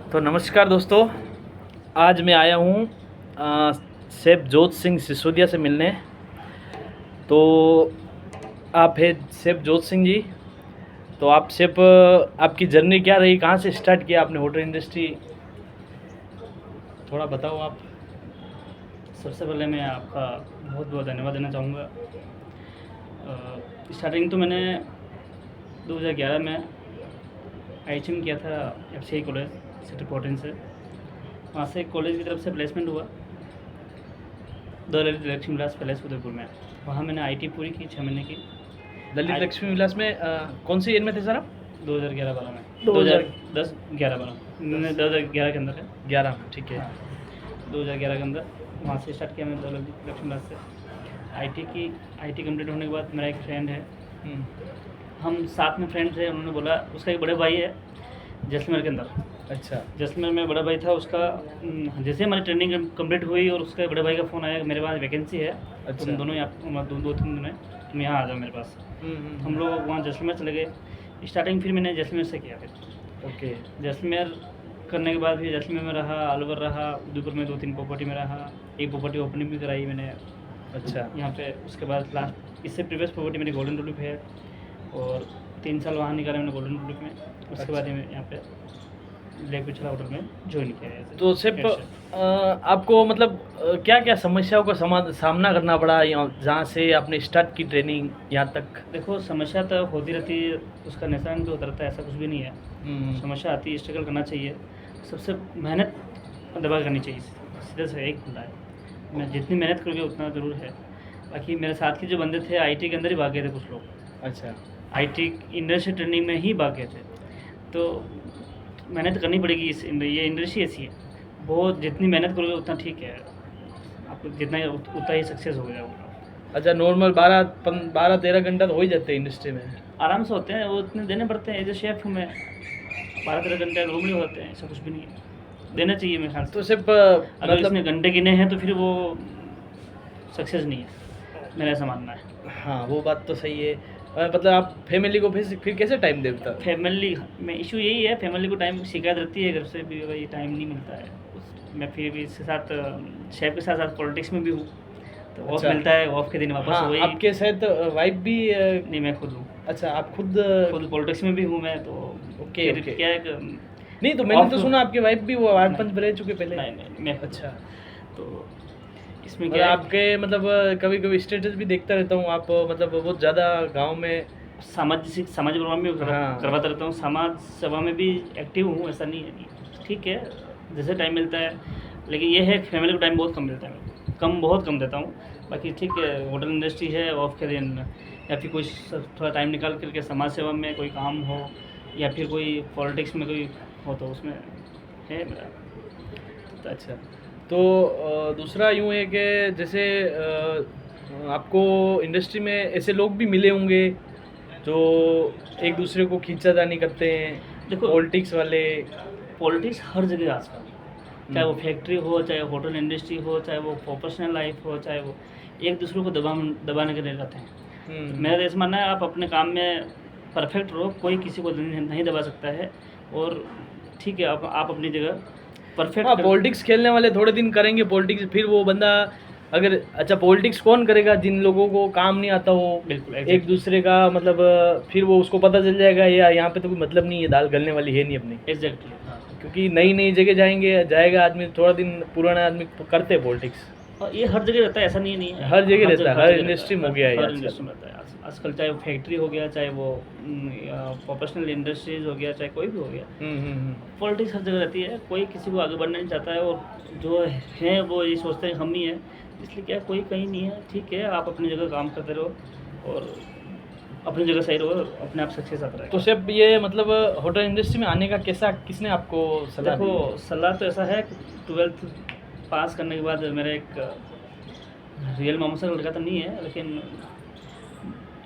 तो नमस्कार दोस्तों, आज मैं आया हूँ शेफ़ जोत सिंह सिसोदिया से मिलने। तो आप है शेफ़ जोत सिंह जी। तो आप शेफ़, आपकी जर्नी क्या रही, कहाँ से स्टार्ट किया आपने होटल इंडस्ट्री, थोड़ा बताओ आप। सबसे पहले मैं आपका बहुत बहुत धन्यवाद देना चाहूँगा। स्टार्टिंग तो मैंने 2011 में IHM किया था, FCI कॉलेज सेक्टर 14 से। वहाँ से कॉलेज की तरफ से प्लेसमेंट हुआ द ललित लक्ष्मी विलास पैलेस उदयपुर में। वहाँ मैंने IT पूरी की 6 महीने की। ललित लक्ष्मी विलास में कौन सी ईयर में थे सर आप? 2011-12 में, 2010 मैंने 2011 के अंदर है। 11 में, ठीक है। हाँ, 2011 के अंदर वहाँ से स्टार्ट किया मैंने द ललित लक्ष्मी विलास से। IT कंप्लीट होने के बाद मेरा एक फ्रेंड है, हम साथ में फ्रेंड थे। उन्होंने बोला, उसका एक बड़े भाई है जैसलमेर के अंदर। अच्छा। जैसलमेर में बड़ा भाई था उसका। जैसे हमारी ट्रेनिंग कंप्लीट हुई और उसके बड़े भाई का फ़ोन आया कि मेरे पास वैकेंसी है, अच्छा। तुम दोनों यहाँ 2-3 दिन है, तुम यहाँ आ जाओ मेरे पास। हम लोग वहाँ जैसलमेर चले गए। स्टार्टिंग फिर मैंने जैसलमेर से किया। फिर ओके। जैसलमेर करने के बाद फिर जैसलमेर में रहा, अलवर रहा, उदयपुर में 2-3 प्रॉपर्टी में रहा। एक प्रॉपर्टी ओपनिंग भी कराई मैंने। अच्छा। यहाँ पे उसके बाद लास्ट इससे प्रीवियस प्रॉपर्टी मेरी गोल्डन टुलिप है और 3 साल वहाँ निकाले मैंने गोल्डन टुलिप में। उसके बाद मैं यहाँ पे लेक पिछला होटल में ज्वाइन किया है। तो सिर्फ आपको मतलब क्या क्या समस्याओं का सामना करना पड़ा यहाँ, जहाँ से आपने स्टार्ट की ट्रेनिंग यहाँ तक? देखो, समस्या तो होती रहती है, उसका निशान भी उतरता है, ऐसा कुछ भी नहीं है। समस्या आती है, स्ट्रगल करना चाहिए, सबसे मेहनत दबा करनी चाहिए। सीधे से एक बंदा है, मैं जितनी मेहनत करोगे उतना ज़रूर है। बाकी मेरे साथ के जो बंदे थे IT के अंदर ही भाग गए थे कुछ लोग। अच्छा। IT इंडस्ट्री ट्रेनिंग में ही भाग गए थे। तो मेहनत करनी पड़ेगी। ये इंडस्ट्री ऐसी है, बहुत जितनी मेहनत करोगे उतना ठीक है, आपको जितना उतना ही सक्सेस हो जाओगे। अच्छा, नॉर्मल 12-13 घंटा तो हो ही जाते हैं इंडस्ट्री में? आराम से होते हैं, वो इतने देने पड़ते हैं। एज ए शेफ़ हूँ मैं, 12-13 घंटे नॉर्मली होते हैं, ऐसा कुछ भी नहीं है, देना चाहिए मेरे ख्याल से। तो सिर्फ अगर मतलब इसमें घंटे गिने हैं तो फिर वो सक्सेस नहीं है, मेरा ऐसा मानना है। हाँ, वो बात तो सही है। मतलब आप फैमिली को फिर कैसे टाइम देता? फैमिली में इशू यही है, फैमिली को टाइम शिकायत रहती है घर से भी, भाई टाइम नहीं मिलता है। मैं फिर भी इसके साथ शेफ़ के साथ साथ पॉलिटिक्स में भी हूँ, तो ऑफ अच्छा। मिलता है, ऑफ के दिन वापस हाँ, वही। आपके साथ वाइफ भी नहीं, मैं खुद हूँ। अच्छा, आप खुद पॉलिटिक्स में भी हूँ मैं, तो ओके, फिर ओके। क्या है नहीं, तो मैंने तो ऑफ। सुना आपके वाइफ भी वो आर्ट नहीं। पंच रह चुके पहले। नहीं, मैं खुद। अच्छा। तो इसमें मतलब क्या है, आपके मतलब कभी कभी स्टेटस भी देखता रहता हूँ, आप मतलब बहुत ज़्यादा गांव में सामाजिक प्रोग्राम भी हाँ। करवाता रहता हूँ, समाज सेवा में भी एक्टिव हूँ, ऐसा नहीं है। ठीक है, जैसे टाइम मिलता है, लेकिन ये है फैमिली को टाइम बहुत कम मिलता है, बहुत कम देता हूँ। बाकी ठीक है, होटल इंडस्ट्री है, ऑफ के दिन या फिर कोई थोड़ा टाइम निकाल करके समाज सेवा में कोई काम हो या फिर कोई पॉलिटिक्स में कोई हो तो उसमें है मेरा। तो अच्छा, तो दूसरा यूँ है कि जैसे आपको इंडस्ट्री में ऐसे लोग भी मिले होंगे जो एक दूसरे को खींचातानी करते हैं, देखो, पॉलिटिक्स वाले। पॉलिटिक्स हर जगह आजकल, चाहे वो फैक्ट्री हो, चाहे होटल इंडस्ट्री हो, चाहे वो प्रोफेशनल लाइफ हो, चाहे वो एक दूसरे को दबाने के लिए रहते हैं। तो मेरा तो ऐसा मानना है, आप अपने काम में परफेक्ट रहो, कोई किसी को नहीं दबा सकता है। और ठीक है, आप अपनी जगह परफेक्ट। हाँ, पॉलिटिक्स खेलने वाले थोड़े दिन करेंगे पॉलिटिक्स, फिर वो बंदा अगर अच्छा, पॉलिटिक्स कौन करेगा जिन लोगों को काम नहीं आता हो बिल्कुल एक दूसरे का, मतलब फिर वो उसको पता चल जाएगा या यहाँ पे तो कोई मतलब नहीं है, दाल गलने वाली है नहीं अपनी। एग्जैक्टली। हाँ, क्योंकि नई नई जगह जाएगा आदमी, थोड़ा दिन पुराना आदमी करते हैं पॉलिटिक्स। और ये हर जगह रहता है, ऐसा नहीं है। हर जगह रहता है, हर जगह इंडस्ट्री में रहता हो गया है हर आजकल। इंडस्ट्री में रहता है आजकल, चाहे वो फैक्ट्री हो गया, चाहे वो प्रोफेशनल इंडस्ट्रीज हो गया, चाहे कोई भी हो गया। पॉलिटिक्स हर जगह रहती है, कोई किसी को आगे बढ़ना नहीं चाहता है, और जो है वो ये सोचते हैं हम ही हैं, इसलिए क्या कोई कहीं नहीं है। ठीक है, आप अपनी जगह काम करते रहो और अपनी जगह सही रहो, अपने आप सक्सेस आता रहेगा। तो सिर्फ ये मतलब होटल इंडस्ट्री में आने का किसने आपको सलाह दी? देखो, सलाह तो ऐसा है कि 12th पास करने के बाद मेरा एक रियल मामू सा लड़का तो नहीं है, लेकिन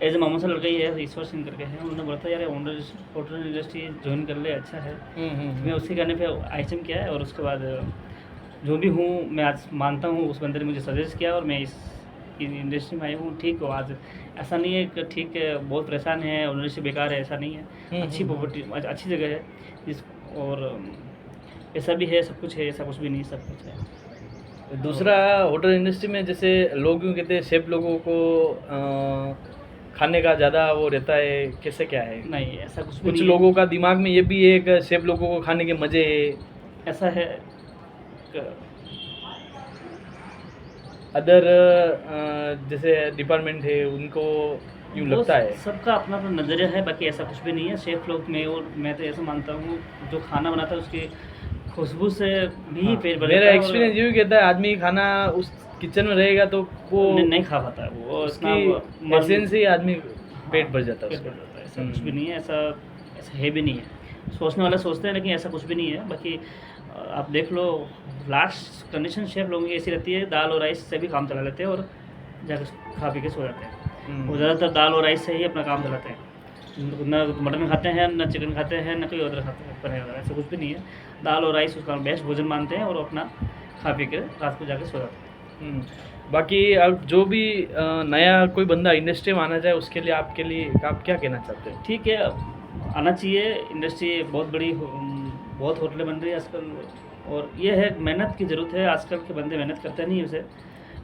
एज ए मामू सा लड़का ही है, ईश्वर सिंह करके है। उन्होंने बोला था यार होटल इंडस्ट्री ज्वाइन कर ले, अच्छा है। मैं उसी करने पे IHM किया है, और उसके बाद जो भी हूँ मैं आज मानता हूँ, उस बंदे ने मुझे सजेस्ट किया और मैं इस इंडस्ट्री में आई हूँ। ठीक हो, आज ऐसा नहीं है कि ठीक है बहुत परेशान है और इंडस्ट्री बेकार है, ऐसा नहीं है। अच्छी प्रॉपर्टी, अच्छी जगह है जिस, और ऐसा भी है, सब कुछ है, ऐसा कुछ भी नहीं, सब कुछ है। दूसरा, होटल इंडस्ट्री में जैसे लोग यूँ कहते हैं शेफ लोगों को खाने का ज़्यादा वो रहता है, कैसे क्या है? नहीं, ऐसा कुछ भी कुछ नहीं है। लोगों का दिमाग में ये भी है कि शेफ लोगों को खाने के मज़े है। ऐसा है अदर जैसे डिपार्टमेंट है उनको यूँ वो लगता है। सबका अपना अपना नज़रिया है, बाकी ऐसा कुछ भी नहीं है। शेफ लोग में, और मैं तो ऐसा मानता हूँ, जो खाना बनाता है उसकी खुशबू से भी हाँ, पेट भर मेरा जाता है, और एक्सपीरियंस ये भी कहता है आदमी खाना उस किचन में रहेगा तो वो नहीं खा पाता है वो, इतना उसकी एसेंस से ही आदमी पेट भर जाता है पेट उसका। भर जाता है। ऐसा कुछ भी नहीं है, ऐसा ऐसा है भी नहीं है। सोचने वाले सोचते हैं, लेकिन ऐसा कुछ भी नहीं है। बाकी आप देख लो, लास्ट कंडीशन शेफ लोगों की ऐसी रहती है, दाल और राइस से भी काम चला लेते हैं और जाकर खा पी के सो जाते हैं। वो ज़्यादातर दाल और राइस से ही अपना काम चलाते हैं। ना मटन खाते हैं, ना चिकन खाते हैं, ना कोई और खाते हैं, पनीर वगैरह, ऐसा कुछ भी नहीं है। दाल और राइस उसका बेस्ट भोजन मानते हैं और अपना खा पी के रात को जाकर सो जाते हैं। बाकी अब जो भी नया कोई बंदा इंडस्ट्री में आना चाहे उसके लिए आपके लिए आप क्या कहना चाहते हैं? ठीक है, आना चाहिए। इंडस्ट्री बहुत बड़ी बहुत होटलें बन रही है आजकल, और ये है मेहनत की ज़रूरत है। आजकल के बंदे मेहनत करते नहीं, उसे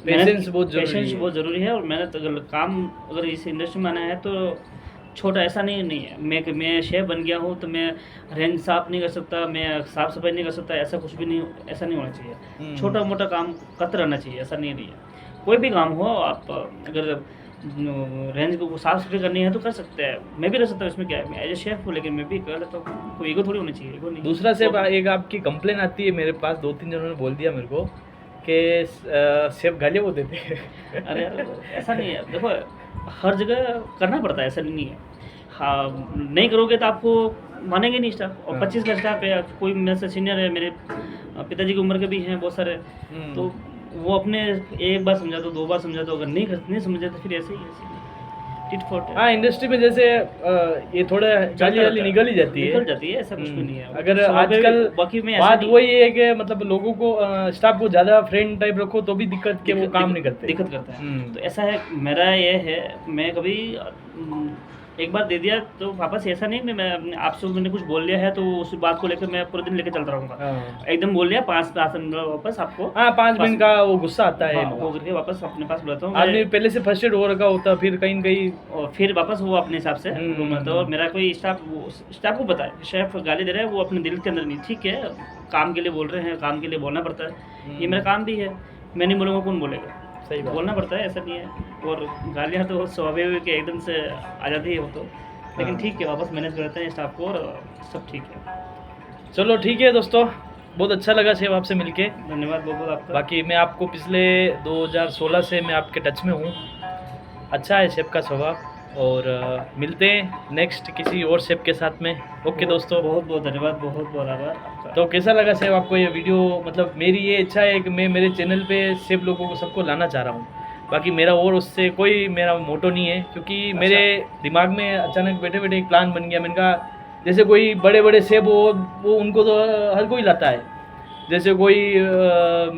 पेशेंस बहुत ज़रूरी पेशेंस है। बहुत ज़रूरी है। और मेहनत, अगर इस इंडस्ट्री में आना है तो छोटा ऐसा नहीं है। मैं शेफ़ बन गया हूँ तो मैं रेंज साफ़ नहीं कर सकता, मैं साफ़ सफाई नहीं कर सकता, ऐसा कुछ भी नहीं, ऐसा नहीं होना चाहिए। छोटा मोटा काम करते रहना चाहिए, ऐसा नहीं है। कोई भी काम हो, आप अगर रेंज को साफ़ सफाई करनी है तो कर सकते हैं, मैं भी कर सकता हूँ, इसमें क्या है। मैं एज ए शेफ़ हूँ, लेकिन मैं भी कर लेता हूँ। कोई ईगो थोड़ी होनी चाहिए, ईगो नहीं। दूसरा से एक आपकी कंप्लेन आती है मेरे पास, 2-3 जनों ने बोल दिया मेरे को कि शेफ गालियाँ वो देते हैं। अरे यार, ऐसा नहीं है। देखो, हर जगह करना पड़ता है, ऐसा नहीं है। हाँ, नहीं करोगे तो आपको मानेंगे नहीं स्टाफ। और 25 का स्टाफ है, कोई मेरे से सीनियर है, मेरे पिताजी की उम्र के भी हैं बहुत सारे, तो वो अपने एक बार समझा तो 2 बार समझा तो, अगर नहीं समझे तो फिर ऐसे ही टिट फॉर टैट। हाँ, इंडस्ट्री में जैसे ये थोड़ा गाली वाली निकल ही जाती है। निकल जाती है, ऐसा कुछ भी नहीं है। अगर स्वाभाविक- आजकल बाकी में ऐसा बात नहीं- वही है कि मतलब लोगों को स्टाफ को ज़्यादा फ्रेंड टाइप रखो तो भी दिक्कत के वो काम नहीं करते। दिक्कत करता है। तो ऐसा है, मेरा ये है, मैं कभी एक बार दे दिया तो वापस ऐसा नहीं, मैं आपसे मैंने कुछ बोल लिया है तो उस बात को लेकर मैं पूरे दिन लेकर चलता रहूँगा। हाँ, एकदम बोल लिया, 5-10 मिनट वापस आपको, हाँ, 5 मिनट का वो गुस्सा आता है। हाँ, वो करके वापस अपने पास बुलाता हूँ आदमी पहले से फर्स्टेड हो रखा होता, फिर कहीं न कहीं और फिर वापस वो अपने हिसाब से रूम में। तो मेरा कोई स्टाफ को पता है, शेफ गाली दे रहा है, वो अपने दिल के अंदर नहीं, ठीक है, काम के लिए बोल रहे हैं, काम के लिए बोलना पड़ता है, ये मेरा काम भी है, मैं नहीं बोलूँगा कौन बोलेगा, सही बात। बोलना पड़ता है, ऐसा नहीं है। और गालियाँ तो स्वाभाविक एकदम से आ जाती है वो तो, लेकिन हाँ। ठीक है, वापस मैनेज करते हैं स्टाफ को और सब ठीक है। चलो ठीक है दोस्तों, बहुत अच्छा लगा शेफ आपसे मिलके। धन्यवाद बहुत बहुत आपका। बाकी मैं आपको पिछले 2016 से मैं आपके टच में हूँ। अच्छा है शेफ का स्वभाव, और मिलते हैं नेक्स्ट किसी और शेफ के साथ में। ओके दोस्तों, बहुत बहुत धन्यवाद, बहुत बहुत आभार आपका। तो कैसा लगा शेफ आपको ये वीडियो? मतलब मेरी ये इच्छा है कि मैं मेरे चैनल पे शेफ लोगों को सबको लाना चाह रहा हूँ। बाकी मेरा और उससे कोई मेरा मोटो नहीं है, क्योंकि मेरे दिमाग में अचानक बैठे बैठे एक प्लान बन गया। मैंने कहा जैसे कोई बड़े बड़े शेफ हो, वो उनको तो हर कोई लाता है, जैसे कोई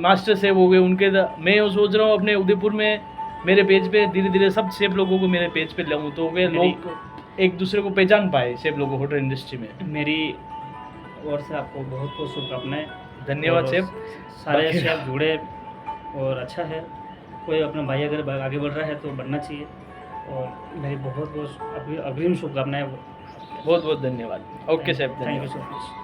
मास्टर शेफ हो गए उनके मैं वो सोच रहा हूँ अपने उदयपुर में मेरे पेज पे धीरे धीरे सब शेफ लोगों को मेरे पेज पे लाऊं, तो वे लोग एक दूसरे को पहचान पाए शेफ लोगों होटल इंडस्ट्री में। मेरी ओर से आपको बहुत बहुत शुभकामनाएं। धन्यवाद और शेफ। सारे बाकी- शेफ जुड़े, और अच्छा है, कोई अपना भाई अगर आगे बढ़ रहा है तो बढ़ना चाहिए। और मेरी बहुत बहुत अग्रिम शुभकामनाएं। बहुत बहुत धन्यवाद। ओके शेफ, थैंक यू धन्यवाद। So much.